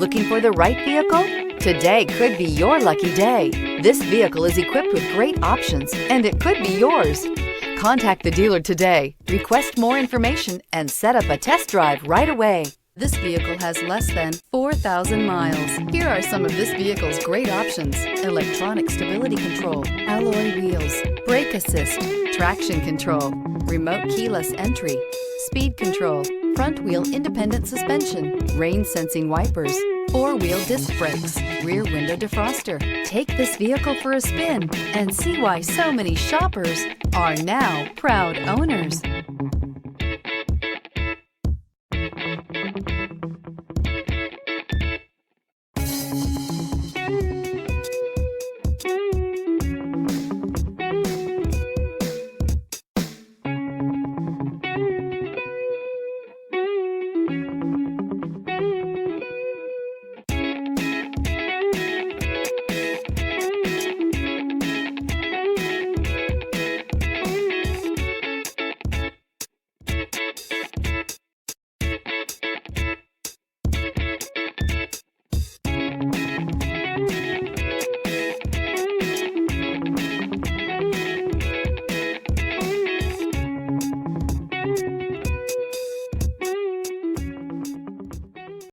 Looking for the right vehicle? Today could be your lucky day. This vehicle is equipped with great options and it could be yours. Contact the dealer today, request more information, and set up a test drive right away. This vehicle has less than 4,000 miles. Here are some of this vehicle's great options: electronic stability control, alloy wheels, brake assist, traction control, remote keyless entry, speed control, front wheel independent suspension, rain sensing wipers, four-wheel disc brakes, rear window defroster. Take this vehicle for a spin and see why so many shoppers are now proud owners.